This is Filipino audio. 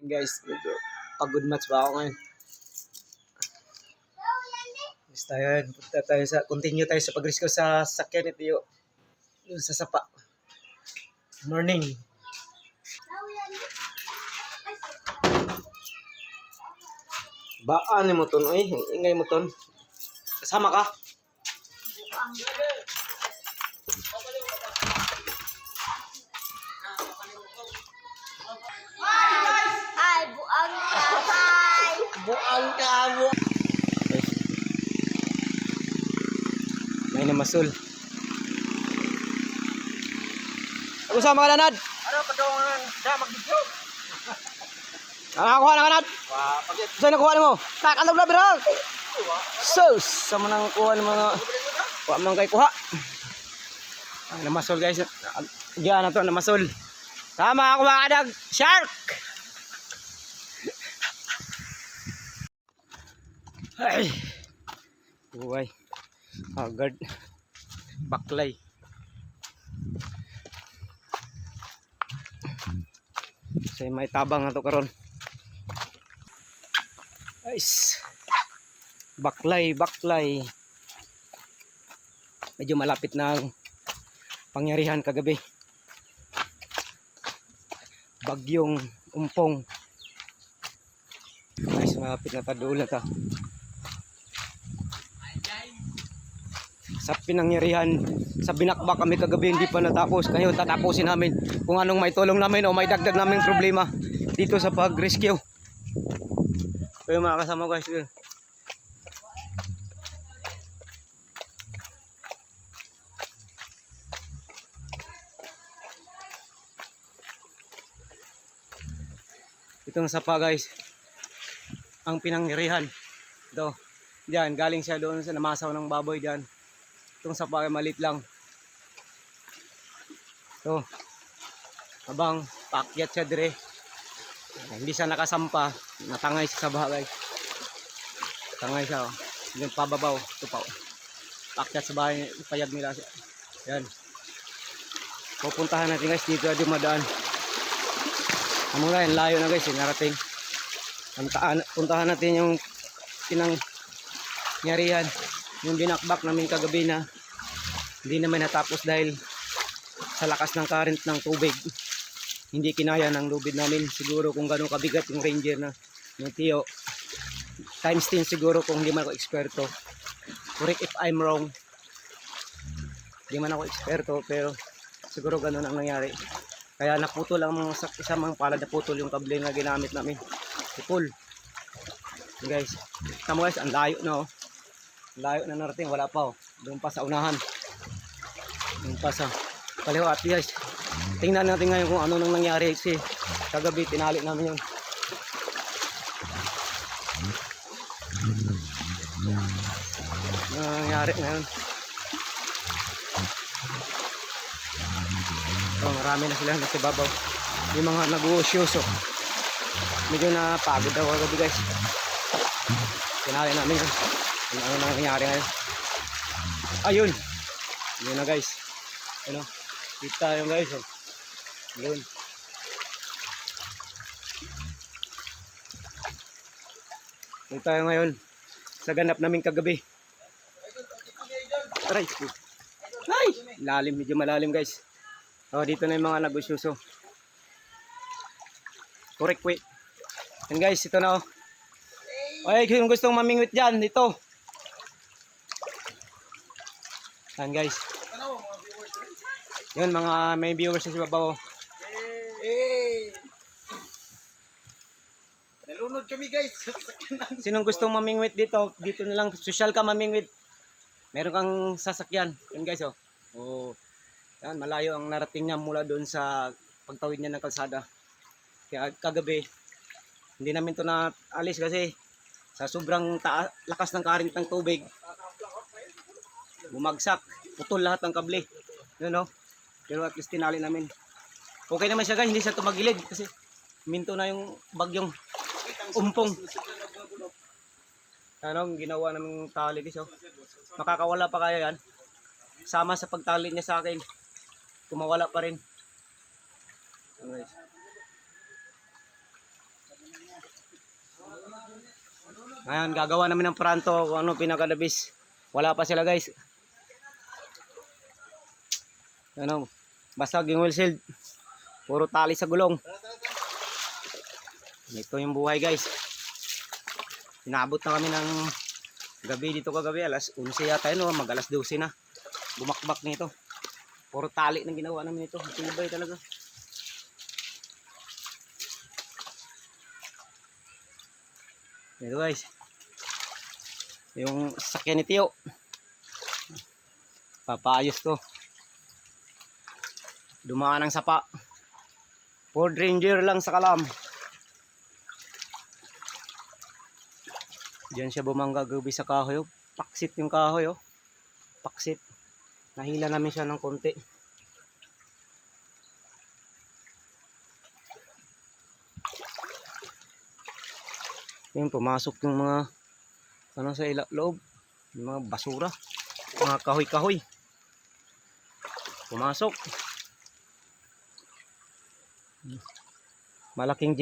Guys, medyo pagod match ba ako ngayon. Guys, continue tayo sa pag-rescue sa sakyan ni Tio. Doon sa sapa. Morning. Baan ni mo ton, oy. Ingay mo ton. Kasama ka? Hi, buang ka. Hi. Buang ka mo. May namasul. Ako sama ka nanad. Ano kadongan da magbidyo? Nakakuha na kanad. Saan nakuha mo? Nakatog na birang. Sus, sama nang kuha ng mga kuha man kay kuha. Ay, namasol guys. Diyan na to, namasol. Tama ako mga kadag. Shark! Ay. Buhay. Agad. Baklay. Say may tabang na to karon. Guys. Baklay. Medyo malapit na ang pangyarihan kagabi. Bagyong umpong. Guys, malapit na taduol na ta. Sa pinangyarihan, sa binakbak kami kagabi hindi pa natapos. Ngayon tatapusin namin kung anong may tulong namin o may dagdag naming problema dito sa pag-rescue. So yung mga kasama guys, itong sapa guys, ang pinangyarihan. Ito, diyan, galing siya doon sa namasaw ng baboy diyan. Itong sapa ay malit lang. Ito, habang paakyat siya dire, hindi siya nakasampa, natangay siya sa bahay. Tangay siya, oh. Yung pababaw, ito pa. Paakyat sa bahay, payag nila siya. Yan. Pupuntahan natin guys, dito na dumadaan. Ang mga layo na guys, narating. Puntahan natin yung pinangyarihan, yung binakbak namin kagabi na hindi naman natapos dahil sa lakas ng current ng tubig. Hindi kinaya ng lubid namin. Siguro kung gano'ng kabigat yung ranger na yung Tio. Times 10 siguro kung hindi man ako eksperto. Correct if I'm wrong. Hindi man ako eksperto pero siguro gano'n ang nangyari. Kaya naputol ang sa isang palad, naputol yung kable na ginamit namin. Putol. Guys, tama guys, ang layo na oh. Layo na narating, wala pa oh. Doon pa sa unahan. Doon pa sa kaliwat guys. Tingnan natin ngayon kung ano nang nangyari kasi kagabi tinali namin yun. Ano nangyari ngayon? Oh, marami na sila nasa babaw. Yung mga nag-uusyoso. Medyo napagod ako kagabi guys. Tinali namin yun. Ano nang nangyari ngayon? Ayun! Yun na guys. Ano? Kita yung guys. Oh. Yun. Yun tayo ngayon. Sa ganap namin kagabi. Aray! Ay! Lalim. Medyo malalim guys. Oh, dito na yung mga nag-usyuso. Correct wait. And guys, ito na oh. Ay, kung gustong mamingwit dyan, dito. Yan guys. Yun, mga may viewers sa babaw. Hey! Nalunod kami guys. Sinong gustong mamingwit dito, dito na lang, social ka mamingwit. Meron kang sasakyan. Yan guys oh. Oh. Yan, malayo ang narating niya mula doon sa pagtawid niya ng kalsada. Kaya kagabi, hindi namin to na alis kasi sa sobrang lakas ng current ng tubig, bumagsak, putol lahat ng kable. Yun no? Pero at least tinali namin. Okay naman siya guys, hindi siya tumagilid kasi minto na yung bagyong umpong. Ano, ginawa namin tali guys oh. Makakawala pa kaya yan? Sama sa pagtali niya sa akin, kumawala pa rin. Okay. Ngayon, gagawa namin ng pranto kung ano pinakadabis. Wala pa sila guys. Ano, basag yung wheel shield. Puro tali sa gulong. Ito yung buhay guys. Inabot na kami ng gabi dito kagabi. Alas 11 yata yun. Mag alas 12 na. Bumakbak nito. Puro tali nang ginawa namin ito. Tibay talaga. Ito guys. Yung sasakyan ni Tio. Papaayos to. Dumaan ang sapa. Ford Ranger lang sa Kalam. Diyan siya bumangga gabi sa kahoy. Oh. Paksit yung kahoy. Oh. Paksit. Nahila namin siya ng konti. Yan, pumasok yung mga ano sa loob. Yung mga basura. Mga kahoy-kahoy. Pumasok. Malaking